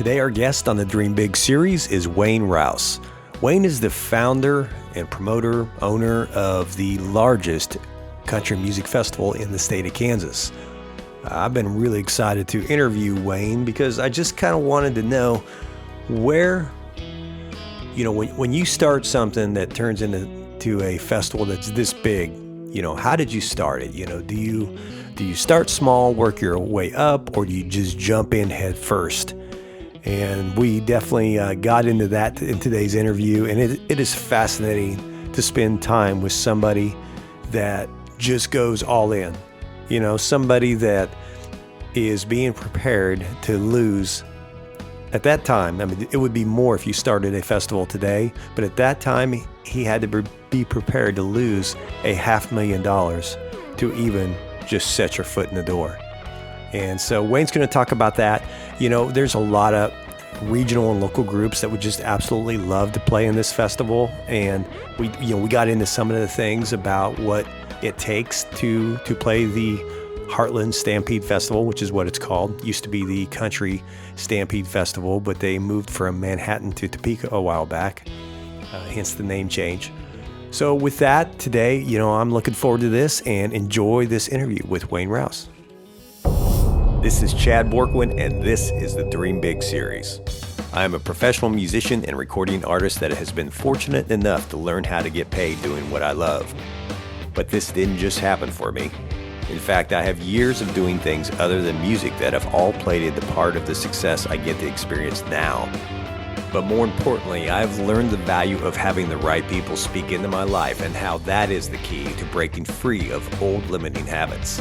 Today our guest on the Dream Big series is Wayne Rouse. Wayne is the founder and promoter, owner of the largest country music festival in the state of Kansas. I've been really excited to interview Wayne because I just kind of wanted to know where, when you start something that turns into a festival that's this big, how did you start it? Do you start small, work your way up, or do you just jump in head first? And we definitely got into that in today's interview, and it is fascinating to spend time with somebody that just goes all in. Somebody that is being prepared to lose. At that time, it would be more if you started a festival today, but at that time, he had to be prepared to lose $500,000 to even just set your foot in the door. And so Wayne's going to talk about that. There's a lot of regional and local groups that would just absolutely love to play in this festival. And we got into some of the things about what it takes to play the Heartland Stampede Festival, which is what it's called. It used to be the Country Stampede Festival, but they moved from Manhattan to Topeka a while back, hence the name change. So with that, today, I'm looking forward to this and enjoy this interview with Wayne Rouse. This is Chad Borkwin, and this is the Dream Big series. I am a professional musician and recording artist that has been fortunate enough to learn how to get paid doing what I love. But this didn't just happen for me. In fact, I have years of doing things other than music that have all played a part of the success I get to experience now. But more importantly, I've learned the value of having the right people speak into my life and how that is the key to breaking free of old limiting habits.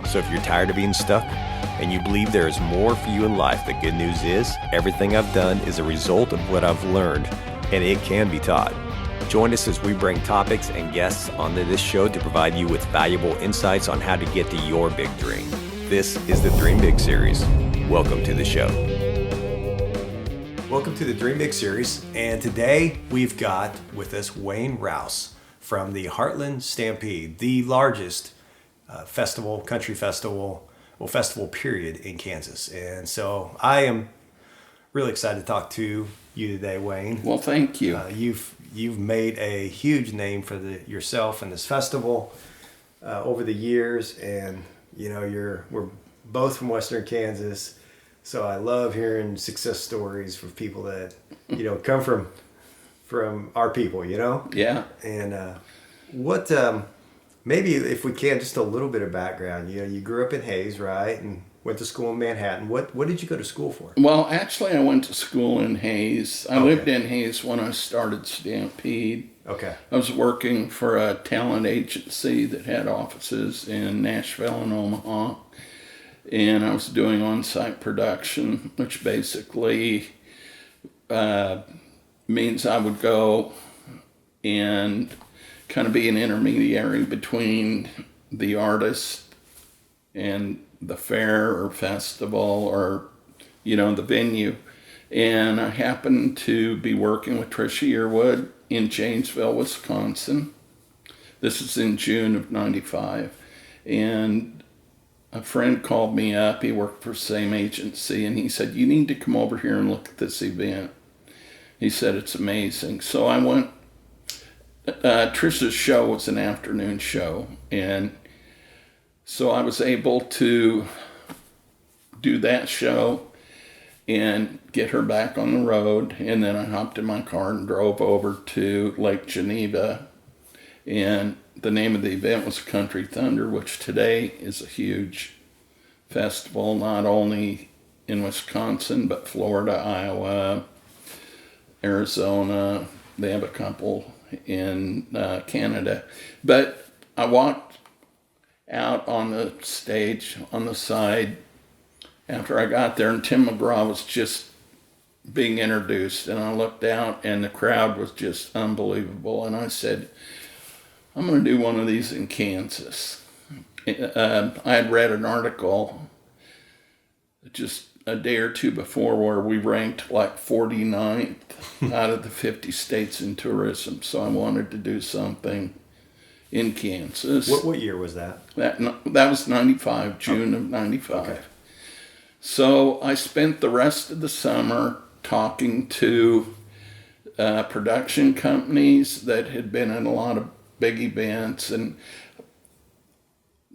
So if you're tired of being stuck and you believe there is more for you in life, the good news is everything I've done is a result of what I've learned, and it can be taught. Join us as we bring topics and guests onto this show to provide you with valuable insights on how to get to your big dream. This is the Dream Big series. Welcome to the show. Welcome to the Dream Big series, and today we've got with us Wayne Rouse from the Heartland Stampede, the largest country festival period in Kansas. And so I am really excited to talk to you today, Wayne. Well, thank you. You've made a huge name for yourself and this festival over the years, and we're both from Western Kansas. So I love hearing success stories from people that, come from our people, Yeah. And maybe if we can, just a little bit of background. You grew up in Hayes, right? And went to school in Manhattan. What did you go to school for? Well, actually, I went to school in Hayes. I lived in Hayes when I started Stampede. Okay. I was working for a talent agency that had offices in Nashville and Omaha. And I was doing on-site production, which basically means I would go and kind of be an intermediary between the artist and the fair or festival or, the venue. And I happened to be working with Trisha Yearwood in Janesville, Wisconsin. This is in June of '95. And a friend called me up. He worked for the same agency, and he said, "You need to come over here and look at this event." He said, "It's amazing." So I went. Trisha's show was an afternoon show, and so I was able to do that show and get her back on the road, and then I hopped in my car and drove over to Lake Geneva, and the name of the event was Country Thunder, which today is a huge festival, not only in Wisconsin, but Florida, Iowa, Arizona. They have a couple in Canada. But I walked out on the stage on the side after I got there, and Tim McGraw was just being introduced, and I looked out, and the crowd was just unbelievable, and I said, "I'm going to do one of these in Kansas." I had read an article just a day or two before where we ranked like 49th out of the 50 states in tourism. So I wanted to do something in Kansas. What year was that? That was 95, June of 95. Okay. So I spent the rest of the summer talking to production companies that had been in a lot of big events. And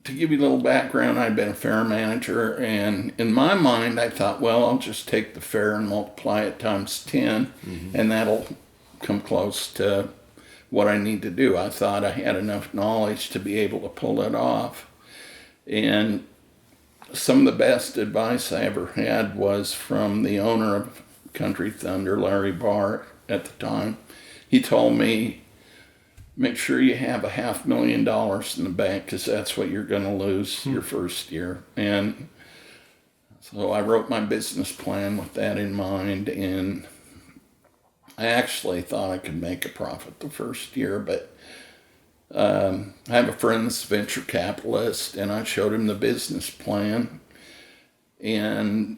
to give you a little background, I'd been a fair manager, and in my mind I thought, well, I'll just take the fair and multiply it times 10, and that'll come close to what I need to do. I thought I had enough knowledge to be able to pull it off. And some of the best advice I ever had was from the owner of Country Thunder, Larry Barr, at the time. He told me, make sure you have $500,000 in the bank, because that's what you're going to lose your first year. And so I wrote my business plan with that in mind, and I actually thought I could make a profit the first year, but I have a friend that's a venture capitalist, and I showed him the business plan, and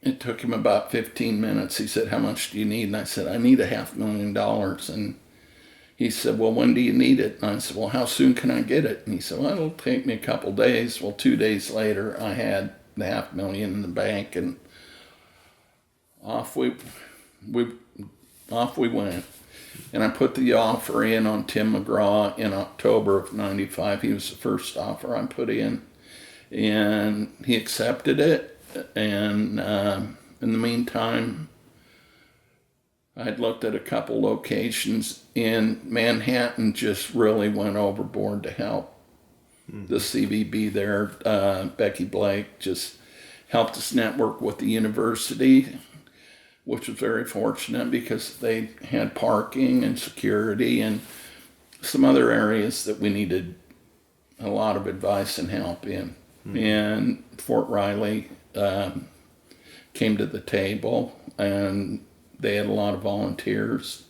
it took him about 15 minutes. He said, how much do you need? And I said, I need $500,000. And he said, well, when do you need it? And I said, well, how soon can I get it? And he said, well, it'll take me a couple days. Well, 2 days later, I had the $500,000 in the bank, and off we went. And I put the offer in on Tim McGraw in October of '95. He was the first offer I put in, and he accepted it. And in the meantime, I'd looked at a couple locations, and Manhattan just really went overboard to help. The CVB there, Becky Blake, just helped us network with the university, which was very fortunate because they had parking and security and some other areas that we needed a lot of advice and help in. And Fort Riley came to the table, and they had a lot of volunteers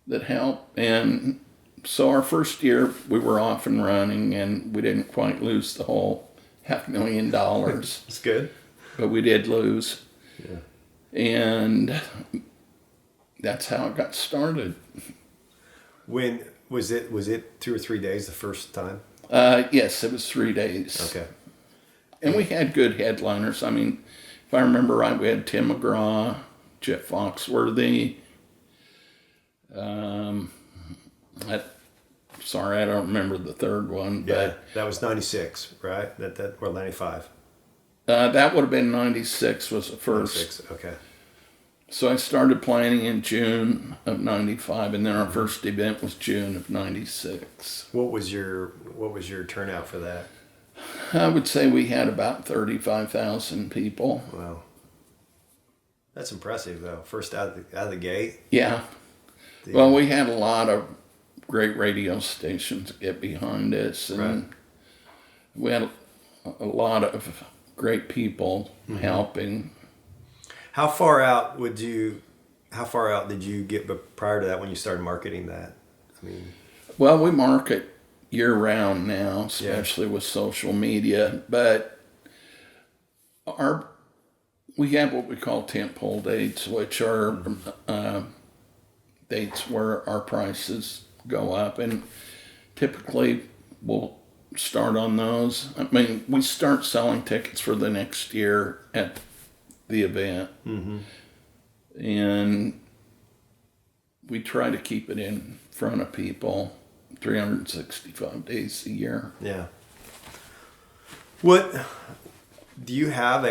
that helped. And so our first year we were off and running, and we didn't quite lose the whole $500,000. That's good. But we did lose. Yeah. And that's how it got started. When was it? Was it 2 or 3 days the first time? Yes, it was 3 days. Okay. And we had good headliners. I mean, if I remember right, we had Tim McGraw, Jeff Foxworthy. Sorry, I don't remember the third one. Yeah, but that was 96, right? That or 95. That would have been 96 was the first. 96, okay. So I started planning in June of 95, and then our first event was June of 96. What was your turnout for that? I would say we had about 35,000 people. Wow. That's impressive, though. First out of the gate. Yeah. Well, we had a lot of great radio stations get behind us, and we had a lot of great people helping. How far out did you get prior to that when you started marketing that? I mean, well, we market year round now, especially with social media, but we have what we call tentpole dates, which are dates where our prices go up, and typically we'll start on those. I mean, we start selling tickets for the next year at the event, and we try to keep it in front of people 365 days a year. Yeah. What do you have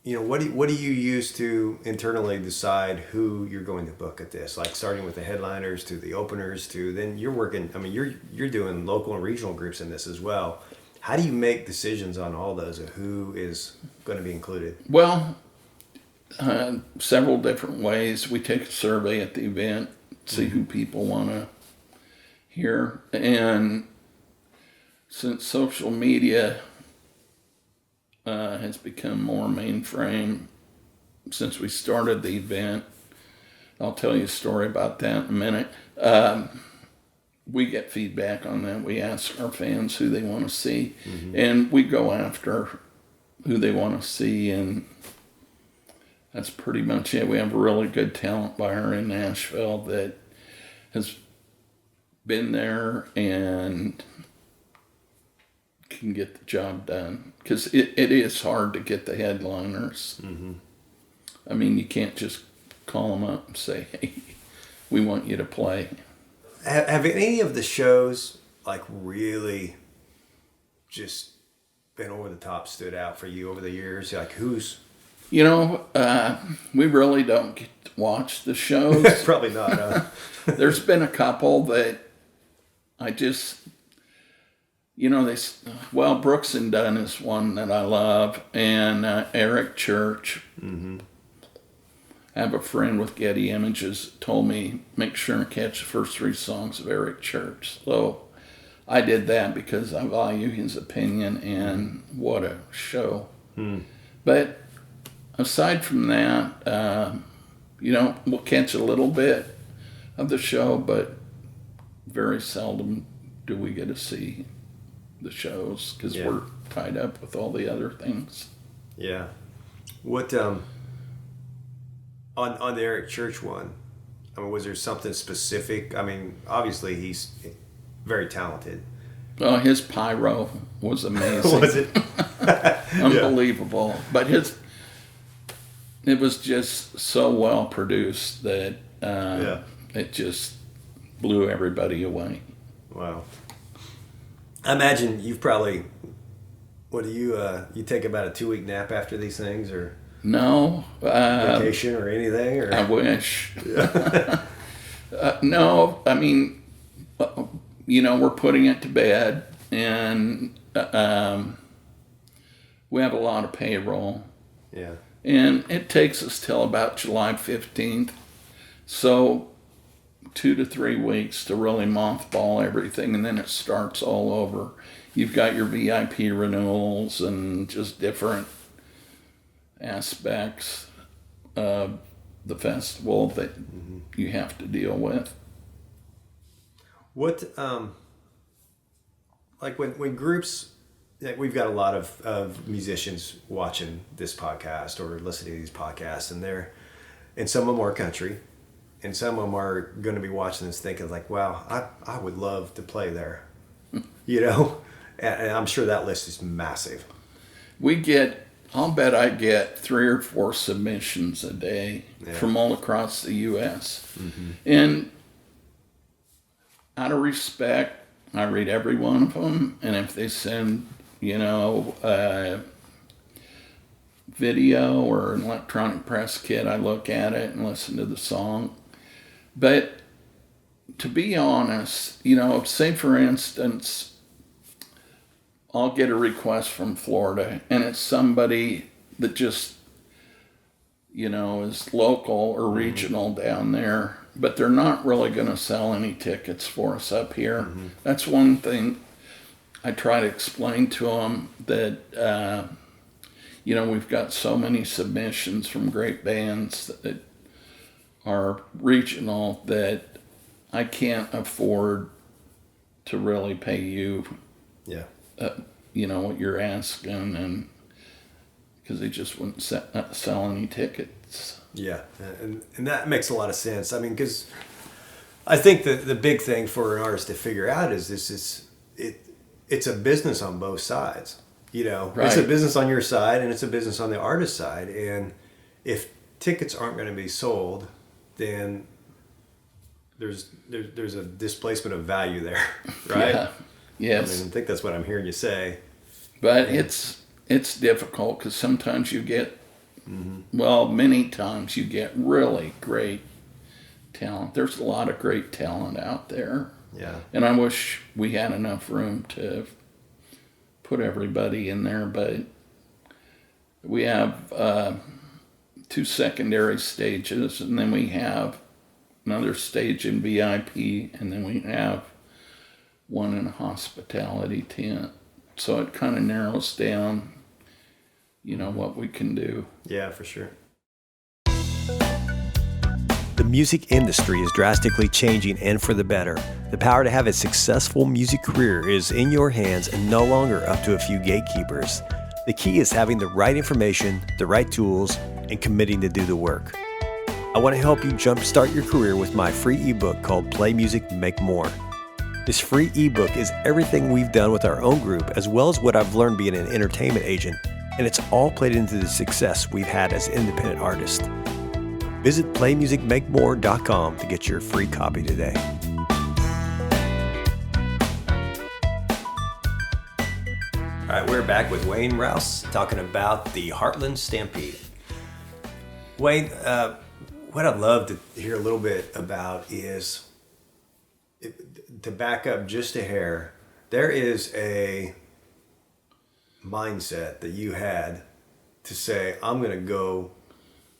what do you use to internally decide who you're going to book at this? Like starting with the headliners to the openers to then you're working. I mean, you're doing local and regional groups in this as well. How do you make decisions on all those of who is going to be included? Well, several different ways. We take a survey at the event, see who people want to hear, and since social media has become more mainframe since we started the event. I'll tell you a story about that in a minute. We get feedback on that. We ask our fans who they want to see, and we go after who they want to see, and that's pretty much it. We have a really good talent buyer in Nashville that has been there and can get the job done. Because it is hard to get the headliners. Mm-hmm. I mean, you can't just call them up and say, hey, we want you to play. Have any of the shows like really just been over the top, stood out for you over the years? Like who's... You know, we really don't get to watch the shows. Probably not, huh? There's been a couple that I just, you know, Brooks and Dunn is one that I love, and Eric Church. Mm-hmm. I have a friend with Getty Images told me, make sure and catch the first 3 songs of Eric Church. So I did that because I value his opinion, and what a show. But aside from that, you know, we'll catch a little bit of the show, but very seldom do we get to see the shows because we're tied up with all the other things. Yeah. What, on the Eric Church one, I mean, was there something specific? I mean, obviously he's very talented. Well, his pyro was amazing. Was it? Unbelievable. Yeah. But it was just so well produced that it just blew everybody away. Wow. I imagine you've probably, what do you take about a 2-week nap after these things, or? No. Vacation or anything? Or? I wish. Yeah. No, I mean, you know, we're putting it to bed, and we have a lot of payroll. Yeah. And it takes us till about July 15th. So 2 to 3 weeks to really mothball everything, and then it starts all over. You've got your VIP renewals and just different aspects of the festival that you have to deal with. What, like when groups, we've got a lot of musicians watching this podcast or listening to these podcasts, and some of them are country, and some of them are going to be watching this thinking like, wow, I would love to play there, you know? And I'm sure that list is massive. I'll bet I get 3 or 4 submissions a day from all across the U.S. Mm-hmm. And out of respect, I read every one of them. And if they send, you know, a video or an electronic press kit, I look at it and listen to the song. But to be honest, you know, say for instance, I'll get a request from Florida, and it's somebody that just, you know, is local or regional down there, but they're not really going to sell any tickets for us up here. Mm-hmm. That's one thing I try to explain to them, that, you know, we've got so many submissions from great bands that are regional that I can't afford to really pay you. Yeah. You know what you're asking, and because they just wouldn't sell any tickets. Yeah, and that makes a lot of sense. I mean, because I think that the big thing for an artist to figure out is it's a business on both sides. You know, right. It's a business on your side, and it's a business on the artist side. And if tickets aren't going to be sold, then there's a displacement of value there, right? Yeah. Yes. I mean, I think that's what I'm hearing you say. But it's difficult because sometimes you get, well, many times you get really great talent. There's a lot of great talent out there. Yeah. And I wish we had enough room to put everybody in there, but we have 2 secondary stages, and then we have another stage in VIP, and then we have one in a hospitality tent. So it kind of narrows down, you know, what we can do. Yeah, for sure. The music industry is drastically changing, and for the better. The power to have a successful music career is in your hands and no longer up to a few gatekeepers. The key is having the right information, the right tools, and committing to do the work. I want to help you jumpstart your career with my free ebook called Play Music, Make More. This free ebook is everything we've done with our own group, as well as what I've learned being an entertainment agent, and it's all played into the success we've had as independent artists. Visit playmusicmakemore.com to get your free copy today. All right, we're back with Wayne Rouse talking about the Heartland Stampede. Wayne, what I'd love to hear a little bit about is, to back up just a hair, there is a mindset that you had to say, I'm going to go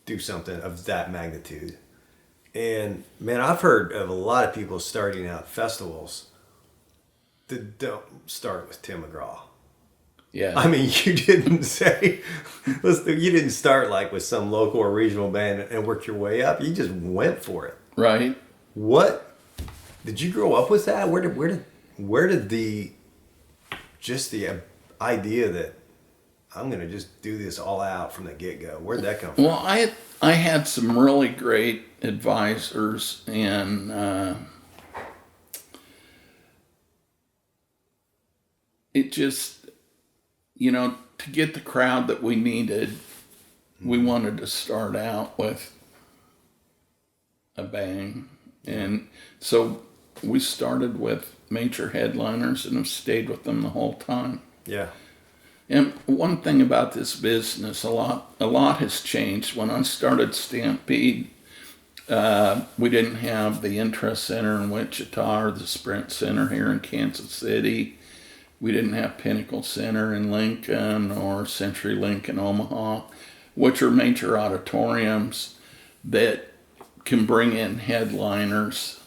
do something of that magnitude. And man, I've heard of a lot of people starting out festivals that don't start with Tim McGraw. Yeah. I mean, you didn't start like with some local or regional band and work your way up. You just went for it. Right. What did you grow up with that? Where did the idea that I'm going to just do this all out from the get-go, where'd that come from? Well, I had some really great advisors, and it just, to get the crowd that we needed, we wanted to start out with a bang. And so we started with major headliners and have stayed with them the whole time. Yeah. And one thing about this business, a lot has changed. When I started Stampede, we didn't have the Interest Center in Wichita or the Sprint Center here in Kansas City. We didn't have Pinnacle Center in Lincoln or CenturyLink in Omaha, which are major auditoriums that can bring in headliners,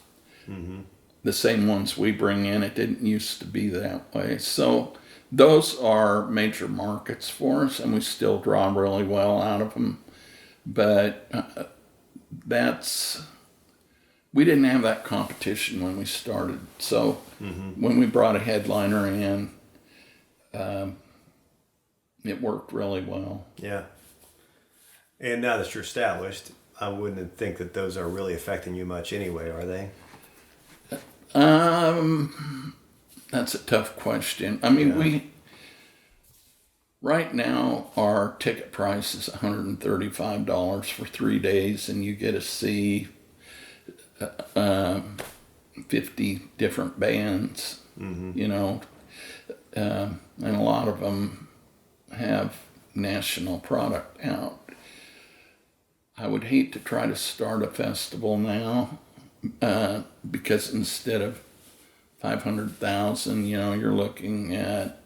the same ones we bring in. It didn't used to be that way. So those are major markets for us, and we still draw really well out of them. But we didn't have that competition when we started. So when we brought a headliner in, it worked really well. Yeah. And now that you're established, I wouldn't think that those are really affecting you much anyway, are they? That's a tough question. I mean, right now our ticket price is $135 for 3 days, and you get to see 50 different bands, and a lot of them have national product out. I would hate to try to start a festival now, because instead of 500,000, you're looking at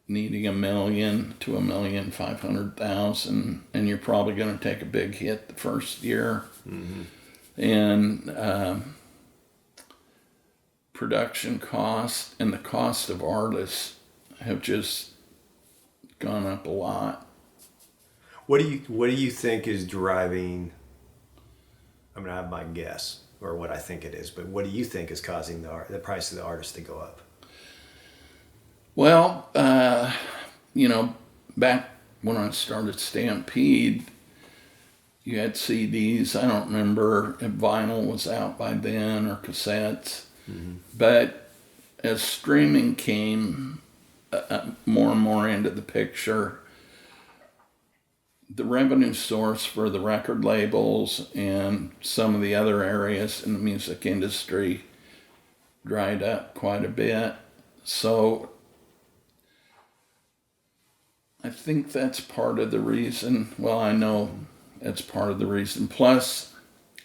needing $1 million to $1,500,000, and you're probably going to take a big hit the first year. And production cost and the cost of artists have just gone up a lot. What do you think is driving? I mean, I have my guess or what I think it is, but what do you think is causing the price of the artist to go up? Well, back when I started Stampede, you had CDs. I don't remember if vinyl was out by then or cassettes. But as streaming came more and more into the picture, the revenue source for the record labels and some of the other areas in the music industry dried up quite a bit. So I think that's part of the reason. Well, I know it's part of the reason. Plus,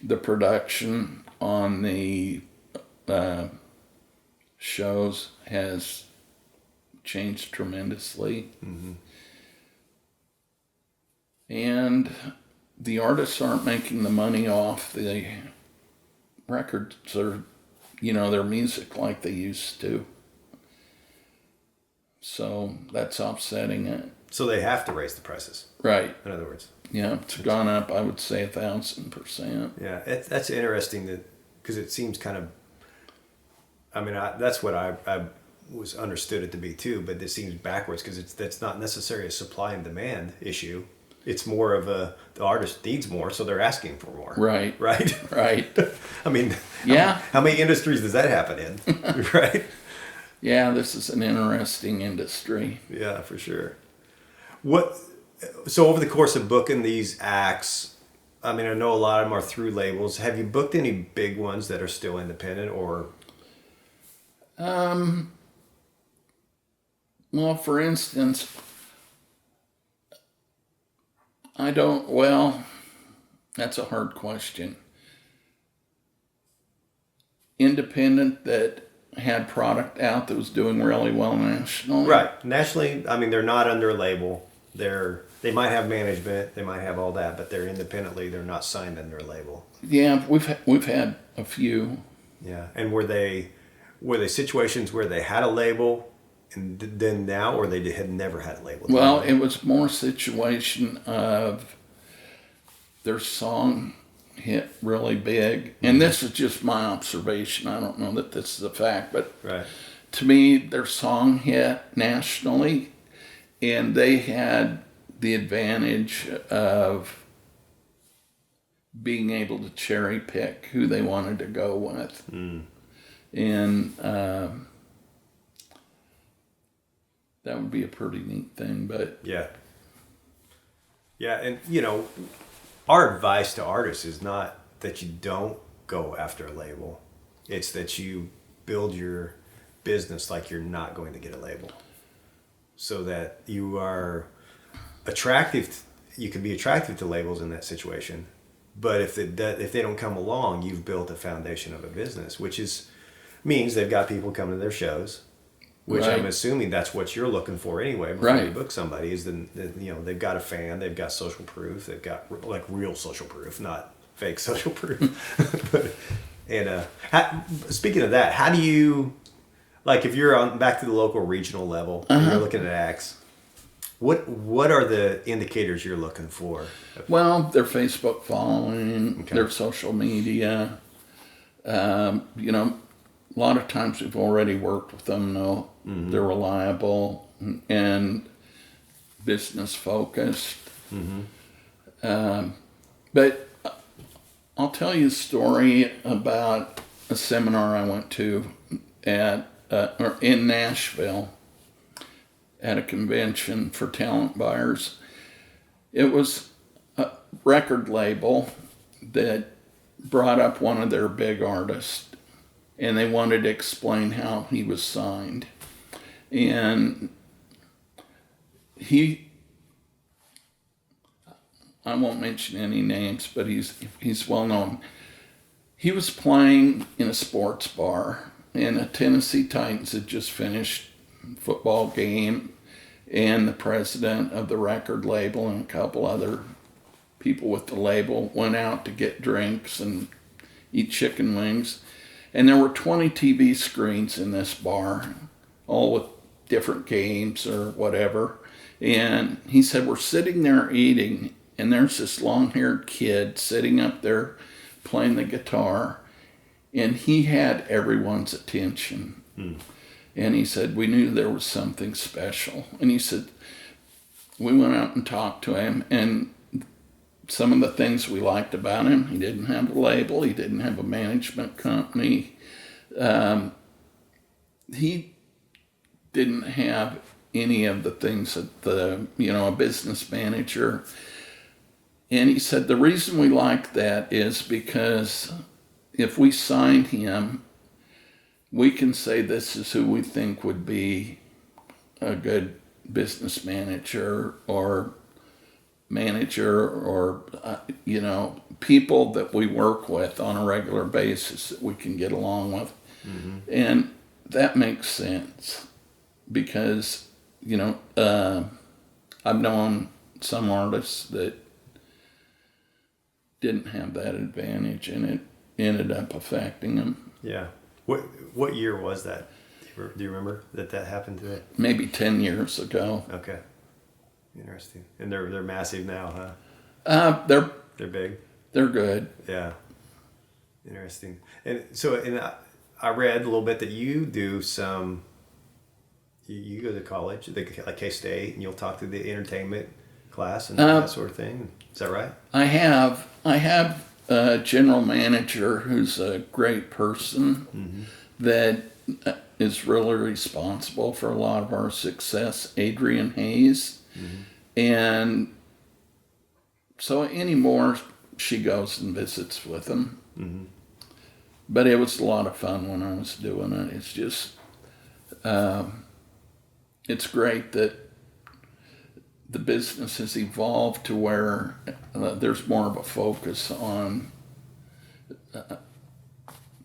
the production on the shows has changed tremendously. And the artists aren't making the money off the records or, their music like they used to. So that's offsetting it. So they have to raise the prices. Right. In other words. Yeah, it's gone up, I would say, 1,000%. Yeah, that's interesting because it seems kind of, that's what I was understood it to be too, but it seems backwards because that's not necessarily a supply and demand issue. It's more of the artist needs more, so they're asking for more. Right. Right? Right. I mean, Yeah. how many industries does that happen in? Right? Yeah, this is an interesting industry. Yeah, for sure. So over the course of booking these acts, I mean, I know a lot of them are through labels. Have you booked any big ones that are still independent or? Well, for instance, that's a hard question. Independent that had product out that was doing really well nationally. Right. Nationally, I mean, they're not under a label. They might have management, they might have all that, but they're independently, they're not signed under a label. Yeah, we've had a few. Yeah. And were they situations where they had a label and then now, or they had never had a label? Well, it was more situation of their song hit really big. And this is just my observation. I don't know that this is a fact, but right. To me, their song hit nationally, and they had the advantage of being able to cherry pick who they wanted to go with. And that would be a pretty neat thing, but yeah. And our advice to artists is not that you don't go after a label. It's that you build your business like you're not going to get a label, so that you are attractive. You can be attractive to labels in that situation, but if they don't come along, you've built a foundation of a business, which means they've got people coming to their shows. Which right. I'm assuming that's what you're looking for anyway before right. you book somebody, is they've got a fan, they've got social proof, they've got like real social proof, not fake social proof. And speaking of that, how do you, like, if you're on back to the local regional level and you're looking at acts, what are the indicators you're looking for? Well, their Facebook following, their social media. A lot of times we've already worked with them, know they're reliable and business focused. But I'll tell you a story about a seminar I went to in Nashville at a convention for talent buyers. It was a record label that brought up one of their big artists, and they wanted to explain how he was signed. And I won't mention any names, but he's well known. He was playing in a sports bar, and the Tennessee Titans had just finished a football game, and the president of the record label and a couple other people with the label went out to get drinks and eat chicken wings. And there were 20 TV screens in this bar, all with different games or whatever. And he said, we're sitting there eating, and there's this long-haired kid sitting up there playing the guitar, and he had everyone's attention. And he said, we knew there was something special. And he said, we went out and talked to him, and some of the things we liked about him, he didn't have a label, he didn't have a management company, he didn't have any of the things that a business manager. And he said, the reason we like that is because if we signed him, we can say this is who we think would be a good business manager or people that we work with on a regular basis that we can get along with. And that makes sense because, I've known some artists that didn't have that advantage, and it ended up affecting them. Yeah. What year was that? Do you remember that happened to it? Maybe 10 years ago. Okay. Interesting. And they're massive now, huh? They're big. They're good. Yeah. Interesting. And so, I read a little bit that you do some. You go to college, like K-State, and you'll talk to the entertainment class and that sort of thing. Is that right? I have a general manager who's a great person that is really responsible for a lot of our success, Adrian Hayes. And so anymore, she goes and visits with him. But it was a lot of fun when I was doing it. It's just, it's great that the business has evolved to where there's more of a focus on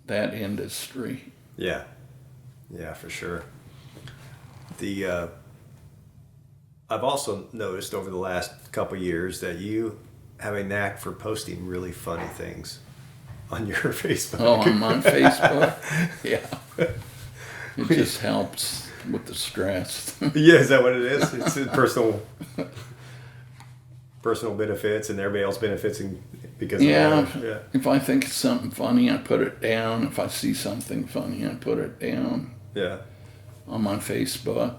that industry. Yeah, for sure. I've also noticed over the last couple years that you have a knack for posting really funny things on your Facebook. Oh, on my Facebook? Yeah. It just helps with the stress. Yeah, is that what it is? It's personal benefits and everybody else benefits because of that. If I think of something funny, I put it down. If I see something funny, I put it down. Yeah. On my Facebook.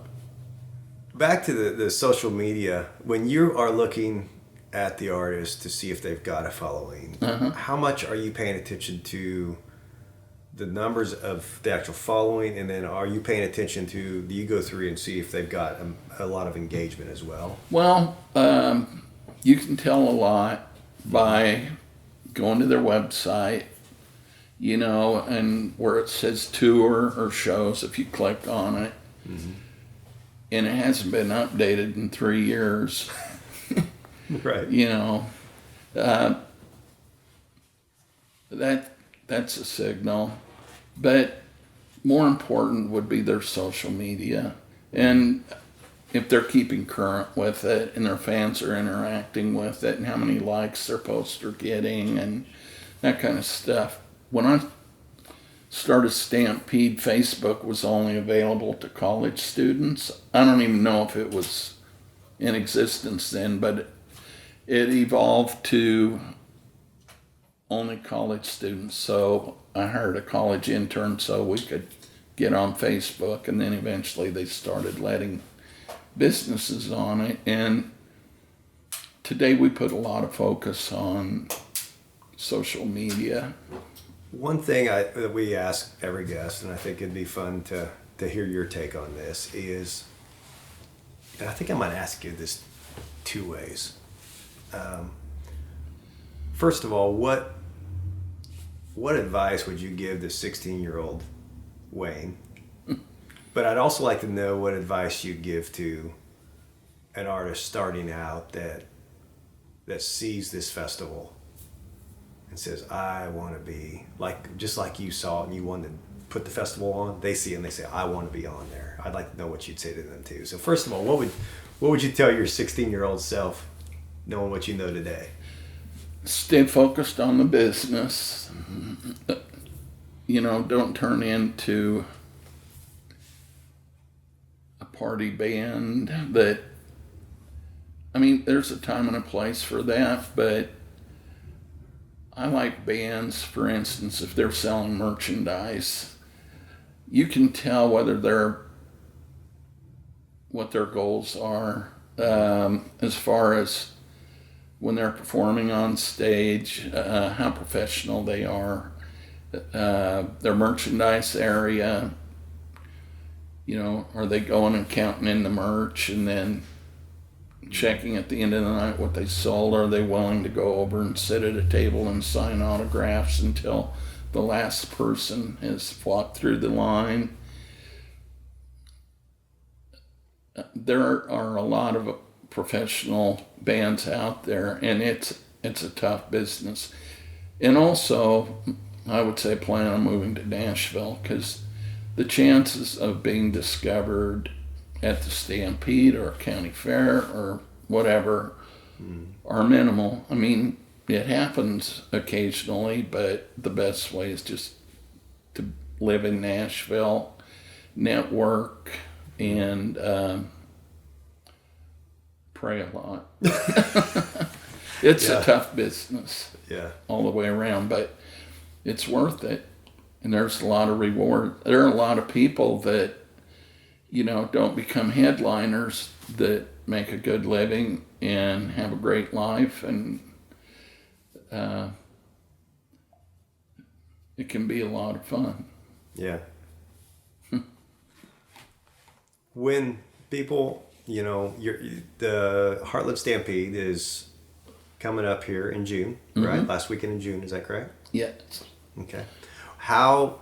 Back to the social media, when you are looking at the artist to see if they've got a following, how much are you paying attention to the numbers of the actual following, and then are you paying attention to, do you go through and see if they've got a lot of engagement as well? Well, you can tell a lot by going to their website, and where it says tour or shows, if you click on it, and it hasn't been updated in 3 years. Right. That's a signal. But more important would be their social media. And if they're keeping current with it and their fans are interacting with it and how many likes their posts are getting and that kind of stuff. When I started Stampede, Facebook was only available to college students. I don't even know if it was in existence then, but it evolved to only college students. So I hired a college intern so we could get on Facebook, and then eventually they started letting businesses on it. And today we put a lot of focus on social media. One thing that we ask every guest, and I think it'd be fun to hear your take on this, is, and I think I might ask you this two ways. First of all, what advice would you give the 16-year-old Wayne? But I'd also like to know what advice you'd give to an artist starting out that sees this festival and says, I want to be, just like you saw it and you wanted to put the festival on, they see it and they say, I want to be on there. I'd like to know what you'd say to them too. So first of all, what would you tell your 16-year-old self, knowing what you know today? Stay focused on the business. Don't turn into a party band there's a time and a place for that, but I like bands, for instance, if they're selling merchandise, you can tell what their goals are, as far as when they're performing on stage, how professional they are, their merchandise area, are they going and counting in the merch and then checking at the end of the night what they sold? Are they willing to go over and sit at a table and sign autographs until the last person has walked through the line? There are a lot of professional bands out there, and it's a tough business. And also, I would say plan on moving to Nashville, because the chances of being discovered at the Stampede or county fair or whatever are minimal. It happens occasionally, but the best way is just to live in Nashville, network, and pray a lot. It's a tough business all the way around, but it's worth it. And there's a lot of reward. There are a lot of people that, don't become headliners that make a good living. and have a great life, and it can be a lot of fun. Yeah. When people, the Heartland Stampede is coming up here in June, right? Last weekend in June, is that correct? Yes. Okay. How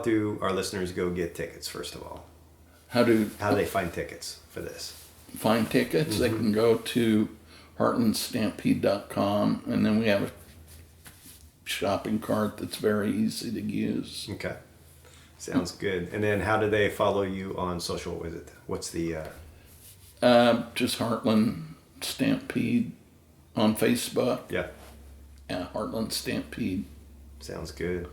do our listeners go get tickets, first of all? How do they find tickets for this? Find tickets? They can go to heartlandstampede.com, and then we have a shopping cart that's very easy to use. Okay. Sounds good. And then how do they follow you on social? What's the... Just Heartland Stampede on Facebook. Yeah. Yeah, Heartland Stampede. Sounds good.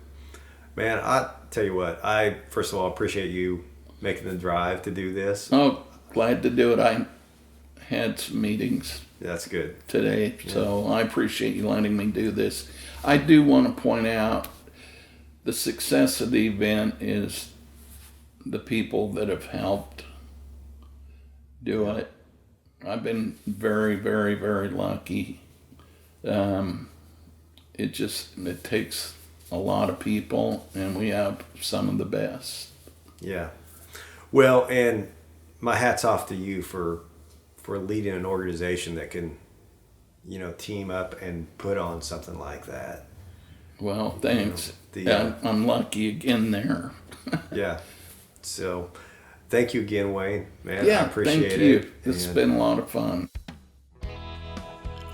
Man, I tell you what, I first of all appreciate you making the drive to do this. Oh, glad to do it. I had some meetings. That's good. Today, so I appreciate you letting me do this. I do want to point out the success of the event is the people that have helped do it. I've been very, very, very lucky. It takes a lot of people, and we have some of the best. Yeah. Well, and my hat's off to you for leading an organization that can, team up and put on something like that. Well, thanks. I'm lucky again there. Yeah. So, thank you again, Wayne. Man, yeah, I appreciate it. Thank you. It's been a lot of fun.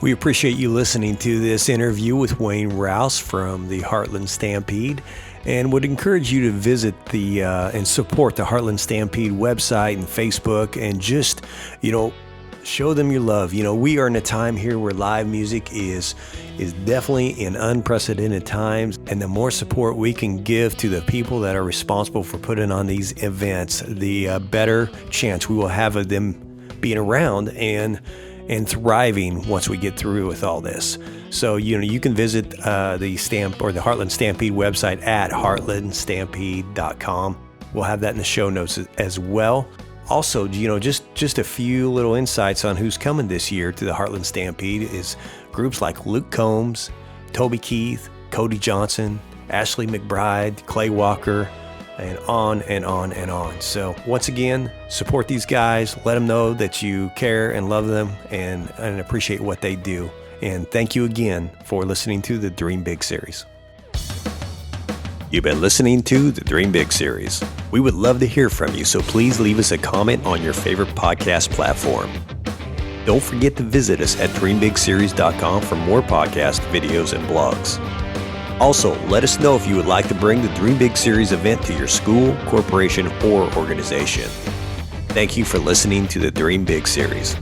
We appreciate you listening to this interview with Wayne Rouse from the Heartland Stampede, and would encourage you to visit and support the Heartland Stampede website and Facebook, and just, show them your love. We are in a time here where live music is definitely in unprecedented times, and the more support we can give to the people that are responsible for putting on these events, the better chance we will have of them being around and thriving once we get through with all this. So, you can visit the Heartland Stampede website at heartlandstampede.com. We'll have that in the show notes as well. Also, just a few little insights on who's coming this year to the Heartland Stampede is groups like Luke Combs, Toby Keith, Cody Johnson, Ashley McBride, Clay Walker, and on and on and on. So once again, support these guys. Let them know that you care and love them and appreciate what they do. And thank you again for listening to the Dream Big series. You've been listening to the Dream Big series. We would love to hear from you, so please leave us a comment on your favorite podcast platform. Don't forget to visit us at dreambigseries.com for more podcast videos and blogs. Also, let us know if you would like to bring the Dream Big Series event to your school, corporation, or organization. Thank you for listening to the Dream Big Series.